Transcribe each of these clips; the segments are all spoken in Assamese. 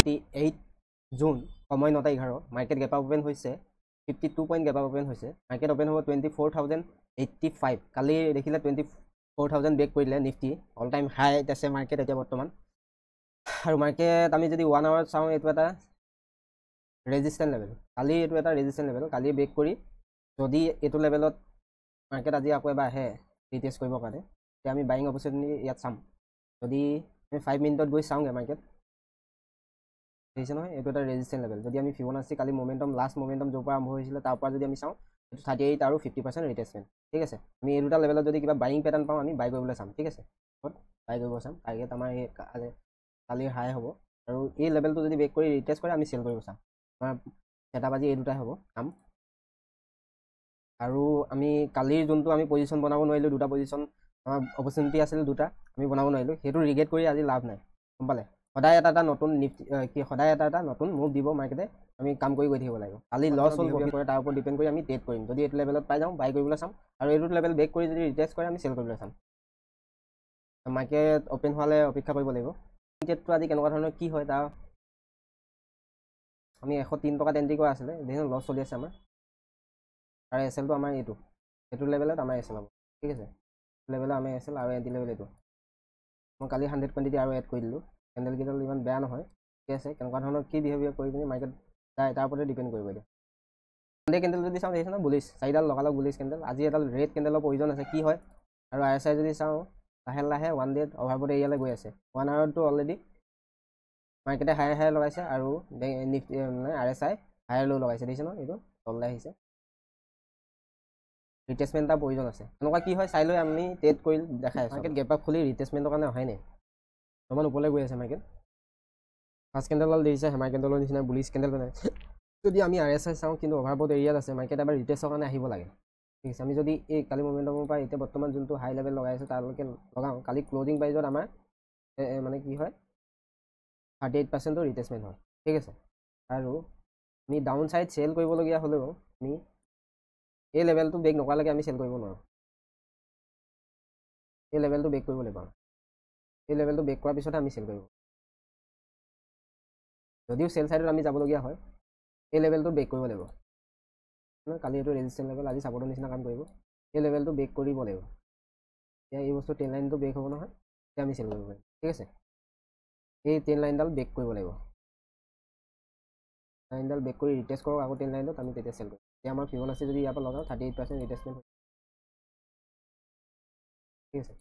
28 জুন সময় 9:11 মাৰ্কেট গেপ আপ ওপেন হৈছে 52 পইণ্ট গেপ আপ ওপেন হৈছে মাৰ্কেট ওপেন হ'ব 24,085 কালি দেখিলে 24,000 ব্ৰেক কৰিলে নিফটি অল টাইম হাইত আছে মাৰ্কেট এতিয়া বৰ্তমান আৰু মাৰ্কেট আমি যদি 1 আৱাৰত চাওঁ এইটো এটা ৰেজিষ্টেন্ট লেভেল কালি এইটো এটা ৰেজিষ্টেন্ট লেভেল কালি ব্ৰেক কৰি যদি এইটো লেভেলত মাৰ্কেট আজি আকৌ এবাৰ আহে ৰিটেষ্ট কৰিবৰ কাৰণে তেতিয়া আমি বাইং অপৰচুনিটি ইয়াত চাম যদি আমি 5 মিনিটত গৈ চাওঁগৈ মাৰ্কেট দেখিছে নহয় এইটো এটা ৰেজিষ্টেন্ট লেভেল যদি আমি ফিবনাচি কালি মোমেণ্টাম লাষ্ট মোমেণ্টাম য'ৰ পৰা আৰম্ভ হৈছিলে তাৰ পৰা যদি আমি চাওঁ এইটো 38 আৰু 50% ৰিটেষ্টমেণ্ট ঠিক আছে আমি এই দুটা লেভেলত যদি কিবা বাইং পেটাৰ্ণ পাওঁ আমি বাই কৰিবলৈ চাম ঠিক আছে বাই কৰিব চাম টাৰ্গেট আমাৰ এই কালিৰ হাই হ'ব আৰু এই লেভেলটো যদি ব্ৰেক কৰি ৰিটেষ্ট কৰে আমি চেল কৰিব চাম আমাৰ ছেটআপ আজি এই দুটাই হ'ব কাম আৰু আমি কালিৰ যোনটো আমি পজিশ্যন বনাব নোৱাৰিলোঁ দুটা পজিশ্যন আমাৰ অপৰচুনিটি আছিল দুটা আমি বনাব নোৱাৰিলোঁ সেইটো ৰিগেট কৰি আজি লাভ নাই গম পালে সদায় এটা নতুন সদায় এটা নতুন মুভ দিব মাৰ্কেটে আমি কাম কৰি গৈ থাকিব লাগিব কালি লছ হ'ল কৰে তাৰ ওপৰত ডিপেণ্ড কৰি আমি ট্ৰেড কৰিম যদি এইটো লেভেলত পাই যাওঁ বাই কৰিবলৈ চাম আৰু এইটো লেভেল ব্ৰেক কৰি যদি ৰিটেষ্ট কৰে আমি চেল কৰিবলৈ চাম মাৰ্কেট অপেন হোৱালৈ অপেক্ষা কৰিব লাগিব ট্ৰেডটো আজি কেনেকুৱা ধৰণৰ কি হয় তাৰ আমি 103 টকাত এণ্ট্ৰি কৰা আছিলে দেখোন লছ চলি আছে আমাৰ আৰু এছ এলটো আমাৰ এইটো লেভেলত আমাৰ এছ এল হ'ব ঠিক আছে লেভেলত আমাৰ এছ এল আৰু এণ্টি লেভেল এইটো মই কালি 100 কোৱাণ্টিটি আৰু এড কৰি দিলোঁ কেণ্ডেলকেইডাল ইমান বেয়া নহয় ঠিক আছে কেনেকুৱা ধৰণৰ কি বিহেভিয়াৰ কৰি পিনি মাৰ্কেট যায় তাৰ ওপৰতে ডিপেণ্ড কৰিব এতিয়া সানডে কেণ্ডেল যদি চাওঁ দেখিছে ন বুলিছ চাৰিডাল লগালগ বুলিছ কেণ্ডেল আজি এডাল ৰেড কেণ্ডেলৰ প্ৰয়োজন আছে কি হয় আৰু আৰ এছ আই যদি চাওঁ লাহে লাহে 1 ডেত অভাৰবট এৰিয়ালৈ গৈ আছে 1 আৱাৰটো অলৰেডি মাৰ্কেটে হাই লগাইছে আৰু আৰ এছ আই হায়াৰ ল' লগাইছে দেখিছে ন এইটো তললৈ আহিছে ৰিটেষ্টমেণ্ট এটা প্ৰয়োজন আছে এনেকুৱা কি হয় চাই লৈ আমি ট্ৰেড কৰি দেখাই আছোঁ মাৰ্কেট গেপ আপ খুলি ৰিটেষ্টমেণ্টৰ কাৰণে অহাই নাই অকণমান ওপৰলৈ গৈ আছে মাৰ্কেট ফাৰ্ষ্ট কেণ্ডেলডাল দেখিছে হেমাৰ কেণ্ডেলৰ নিচিনা বুলিছ কেণ্ডেল নাই যদি আমি আৰ এছ আই চাওঁ কিন্তু অভাৰবট এৰিয়াত আছে মাৰ্কেট এবাৰ ৰিটেষ্টৰ কাৰণে আহিব লাগে ঠিক আছে আমি যদি এই কালি মোমেণ্টামৰ পৰা এতিয়া বৰ্তমান যোনটো হাই লেভেল লগাই আছে তালৈকে লগাওঁ কালি ক্লজিং প্ৰাইজত আমাৰ মানে কি হয় 38% ৰিটেষ্টমেণ্ট হয় ঠিক আছে আৰু আমি ডাউন ছাইড চেল কৰিবলগীয়া হ'লেও আমি এই লেভেলটো ব্ৰেক নকৰালৈকে আমি চেল কৰিব নোৱাৰোঁ এই লেভেলটো ব্ৰেক কৰিব লাগিব এই লেভেলটো ব্ৰেক কৰাৰ পিছতহে আমি চেল কৰিব যদিও চেল ছাইডত আমি যাবলগীয়া হয় এই লেভেলটো ব্ৰেক কৰিব লাগিব কালি এইটো ৰেজিষ্টেন্ট লেভেল আজি ছাপৰ্টৰ নিচিনা কাম কৰিব এই লেভেলটো ব্ৰেক কৰিব লাগিব এতিয়া এই বস্তু ট্ৰেন লাইনটো ব্ৰেক হ'ব নহয় তেতিয়া আমি চেল কৰিব পাৰিম ঠিক আছে এই ট্ৰেন লাইনডাল ব্ৰেক কৰিব লাগিব লাইনডাল ব্ৰেক কৰি ৰিটেষ্ট কৰক আকৌ ট্ৰেন লাইনত আমি তেতিয়া চেল কৰিম এতিয়া আমাৰ ফিবনাচি যদি ইয়াৰ পৰা লগাওঁ 38% ৰিটেষ্টমেণ্ট ঠিক আছে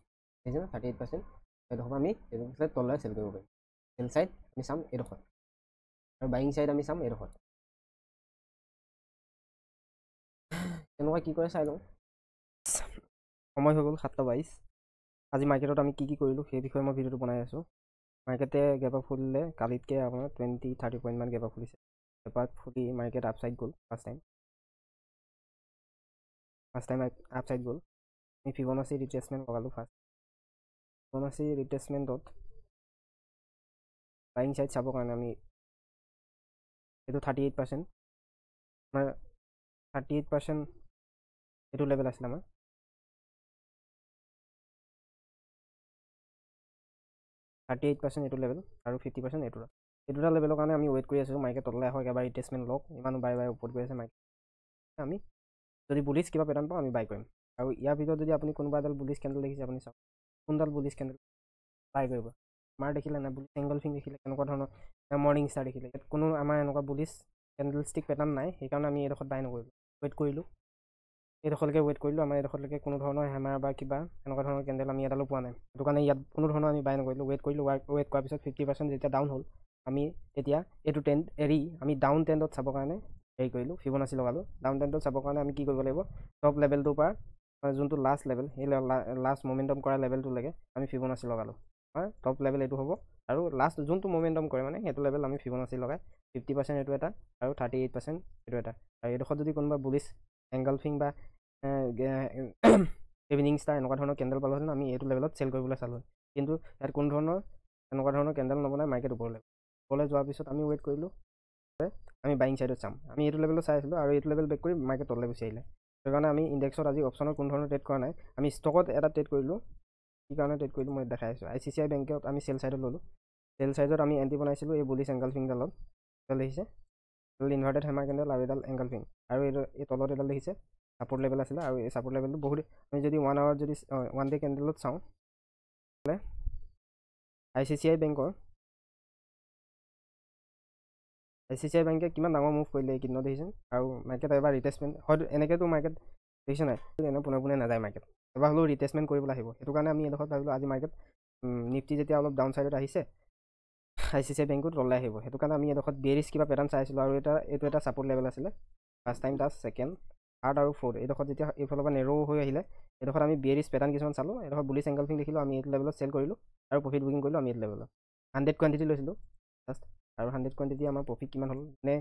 দেখিছে ন 38% এইডোখৰ আমি এইডোখৰ তললৈ চেল কৰিব পাৰিম চেল ছাইড আমি চাম এইডোখৰ আৰু বাইং ছাইড আমি চাম এইডোখৰ তেনেকুৱা কি কৰে চাই লওঁ সময় হৈ গ'ল 7:22 আজি মাৰ্কেটত আমি কি কৰিলোঁ সেই বিষয়ে মই ভিডিঅ'টো বনাই আছোঁ মাৰ্কেটে গেপ আপ খুলিলে কালিতকৈ আপোনাৰ 20-30 পইণ্টমান গেপ আপ খুলিছে গেপ আপ খুলি মাৰ্কেট আপছাইড গ'ল ফাৰ্ষ্ট টাইম আপছাইড গ'ল আমি ফিবনাচি ৰিট্ৰেচমেণ্ট লগালোঁ ফাৰ্ষ্ট ফিবনাচি ৰিট্ৰেচমেণ্টত বাইং ছাইড চাবৰ কাৰণে আমি এইটো 38% আমাৰ 38% এইটো লেভেল আছিলে আমাৰ 38% এইটো লেভেল আৰু 50% এইটো দুটা লেভেলৰ কাৰণে আমি ৱেইট কৰি আছোঁ মাৰ্কেট তললৈ আহক এবাৰ ৰিট্ৰেচমেণ্ট লওক ইমান বাৰে ওপৰত গৈ আছে মাৰ্কেট আমি যদি বুলিছ কিবা পেটাৰ্ণ পাওঁ আমি বাই কৰিম আৰু ইয়াৰ ভিতৰত যদি আপুনি কোনোবা এডাল বুলিছ কেণ্ডেল দেখিছে আপুনি চাওক কোনডাল বুলিছ কেণ্ডেল বাই কৰিব আমাৰ দেখিলে নাই বুলিছ এংগল ফিং দেখিলে কেনেকুৱা ধৰণৰ মৰ্ণিং ষ্টাৰ দেখিলে ইয়াত কোনো আমাৰ এনেকুৱা বুলিছ কেণ্ডেল ষ্টিক পেটাৰ্ণ নাই সেইকাৰণে আমি এইডোখৰত বাই নকৰিলোঁ ৱেইট কৰিলোঁ এইডোখৰলৈকে ৱেইট কৰিলোঁ আমাৰ এইডোখৰলৈকে কোনো ধৰণৰ হেমাৰ বা কিবা এনেকুৱা ধৰণৰ কেণ্ডেল আমি এডালো পোৱা নাই সেইটো কাৰণে ইয়াত কোনো ধৰণৰ আমি বাই নকৰিলোঁ ৱেইট কৰিলোঁ ৱেইট কৰাৰ পিছত 50% যেতিয়া ডাউন হ'ল আমি তেতিয়া এইটো ট্ৰেণ্ড এৰি আমি ডাউন ট্ৰেণ্ডত চাবৰ কাৰণে হেৰি কৰিলোঁ ফিবনাচি লগালোঁ ডাউন ট্ৰেণ্ডত চাবৰ কাৰণে আমি কি কৰিব লাগিব টপ লেভেলটোৰ পৰা যোনটো লাষ্ট লেভেল সেই লাষ্ট মোমেণ্টাম কৰা লেভেলটোলৈকে আমি ফিবনাচি লগালোঁ টপ লেভেল এইটো হ'ব আৰু লাষ্ট যোনটো মোমেণ্টাম কৰে মানে সেইটো লেভেল আমি ফিবনাচি লগাই 50% এইটো এটা আৰু 38% এইটো এটা আৰু এইডোখৰত যদি কোনোবা বুলিছ এংগলফিং বা ইভিনিং ষ্টাৰ এনেকুৱা ধৰণৰ কেণ্ডেল পালোহেঁতেন আমি এইটো লেভেলত চেল কৰিবলৈ চালোঁ কিন্তু ইয়াত কোনো ধৰণৰ এনেকুৱা ধৰণৰ কেণ্ডেল নবনাই মাৰ্কেট ওপৰলৈ যোৱাৰ পিছত আমি ৱেইট কৰিলোঁ আমি বাইং ছাইডত চাম আমি এইটো লেভেলত চাই আছিলোঁ আৰু এইটো লেভেল ব্ৰেক কৰি মাৰ্কেট তললৈ গুচি আহিলে সেইকাৰণে আমি ইণ্ডেক্সত আজি অপশ্যনৰ কোনো ধৰণৰ ট্ৰেড কৰা নাই আমি ষ্টকত এটা ট্ৰেড কৰিলোঁ কি কাৰণে ট্ৰেড কৰিলোঁ মই দেখাই আছোঁ ICICI বেংকত আমি চেল ছাইডত ল'লোঁ চেল চাইজত আমি এণ্ট্ৰি বনাইছিলোঁ এই বুলিছ এংগালফিংডালত, এডাল দেখিছে, এডাল ইনভাৰ্টেড হেমাৰ কেণ্ডেল আৰু এডাল এংগালফিং, আৰু এই তলত এডাল দেখিছে ছাপোৰ্ট লেভেল আছিলে, আৰু এই ছাপোৰ্ট লেভেলটো বহুত আমি যদি 1 আৱাৰ যদি 1 ডে কেণ্ডেলত চাওঁ হ'লে ICICI বেংকে কিমান ডাঙৰ মুভ কৰিলে এইকেইদিনত দেখিছে, আৰু মাৰ্কেট এবাৰ ৰিটেচমেণ্ট হয়তো এনেকৈতো মাৰ্কেট দেখিছে নাই, এনে পোনে নাযায় মাৰ্কেট, এবাৰ হ'লেও ৰিটেচমেণ্ট কৰিবলৈ আহিব। সেইটো কাৰণে আমি এডোখৰত ভাবিলোঁ আজি মাৰ্কেট নিফটি যেতিয়া অলপ ডাউন চাইডত আহিছে ICICI বেংকত তললৈ আহিব, সেইটো কাৰণে আমি এডোখৰত বেৰিছ কিবা পেটাৰ্ণ চাইছিলোঁ, আৰু এইটো এটা ছাপোৰ্ট লেভেল আছিলে, first time touch, second, third আৰু ফ'ৰ্থ, এইডোখৰত যেতিয়া এইফালৰ পৰা নেৰ' হৈ আহিলে এইডোখৰত আমি বেৰিছ পেটাৰ্ণ কিছুমান চালোঁ, এইডোখৰত বুলিছ এংগালফিং দেখিলোঁ, আমি এইটো লেভেলত চেল কৰিলোঁ আৰু প্ৰফিট বুকিং কৰিলোঁ আমি এইটো লেভেলত 100 কোৱাণ্টিটি লৈছিলোঁ ফাৰ্ষ্ট, আৰু 100 কোৱাণ্টিটি আমাৰ প্ৰফিট কিমান হ'ল, নে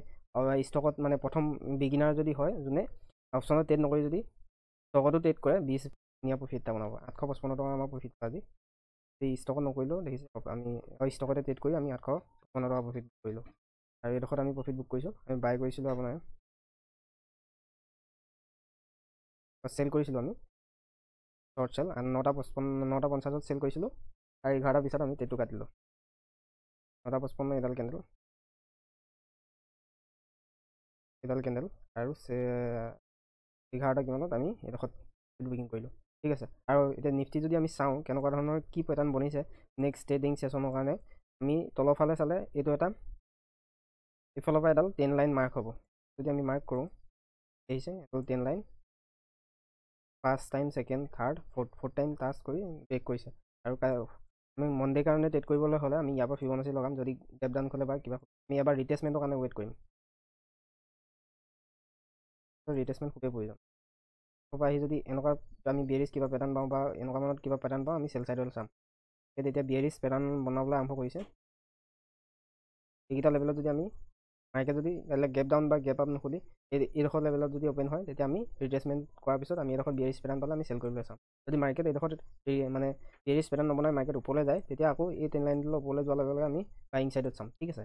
ষ্টকত মানে প্ৰথম বিগিনাৰ যদি হয় যোনে অপশ্যনত ট্ৰেড নকৰি যদি ষ্টকতো ট্ৰেড কৰে 20 ধুনীয়া প্ৰফিট এটা বনাব, 855 টকা আমাৰ প্ৰফিট আজি। এই ষ্টকত নকৰিলেও দেখিছে আমি ষ্টকতে ট্ৰেড কৰি আমি 855 টকা প্ৰফিট বুক কৰিলোঁ, আৰু এইডোখৰত আমি প্ৰফিট বুক কৰিছোঁ, আমি বাই কৰিছিলোঁ আপোনাৰ চেল কৰিছিলোঁ আমি শ্বৰ্ট চেল 9:50ত চেল কৰিছিলোঁ, আৰু 11টাৰ পিছত আমি ট্ৰেডটো কাটিলোঁ 9:55 এডাল কেণ্ডেল আৰু 11টা কিমানত আমি এইডোখৰত বুকিং কৰিলোঁ, ঠিক আছে। আৰু এতিয়া নিফটি যদি আমি চাওঁ কেনেকুৱা ধৰণৰ কি পেটাৰ্ণ বনিছে নেক্সট ট্ৰেডিং ছেশ্যনৰ কাৰণে, আমি তলৰ ফালে চালে এইটো এটা এইফালৰ পৰা এডাল 10 লাইন মাৰ্ক হ'ব, যদি আমি মাৰ্ক কৰোঁ দেখিছে এডাল 10 line, first time, second, third, fourth time touch কৰি ব্ৰেক কৰিছে, আৰু আমি মনডে কাৰণে ট্ৰেড কৰিবলৈ হ'লে আমি ইয়াৰ পৰা ফিবনাচি লগাম, যদি গেপ ডাউন খোলে বা কিবা আমি এবাৰ ৰিটেচমেণ্টৰ কাৰণে ৱেইট কৰিম, ৰিটেচমেণ্ট খুবেই প্ৰয়োজন। পৰা আহি যদি এনেকুৱা আমি বিয়েৰিছ কিবা পেটাৰ্ণ পাওঁ বা এনেকুৱা মানত কিবা পেটাৰ্ণ পাওঁ আমি চেল চাইডলৈ চাম, তেতিয়া বিয়েৰিছ পেটাৰ্ণ বনাবলৈ আৰম্ভ কৰিছে, এইকেইটা লেভেলত যদি আমি মাৰ্কেট যদি গেপ ডাউন বা গেপ আপ নুখুলি এইডোখৰ লেভেলত যদি অ'পেন হয় তেতিয়া আমি ৰিটেচমেণ্ট কৰাৰ পিছত আমি এইডোখৰ বিয়েৰিছ পেটাৰ্ণ পালে আমি চেল কৰিবলৈ চাম। যদি মাৰ্কেট এইডোখৰত মানে বিয়েৰিছ পেটাৰ্ণ নবনাই মাৰ্কেট ওপৰলৈ যায় তেতিয়া আকৌ এই 10 লাইনটোলৈ ওপৰলৈ যোৱাৰ লগে লগে আমি বাইং চাইডত চাম, ঠিক আছে।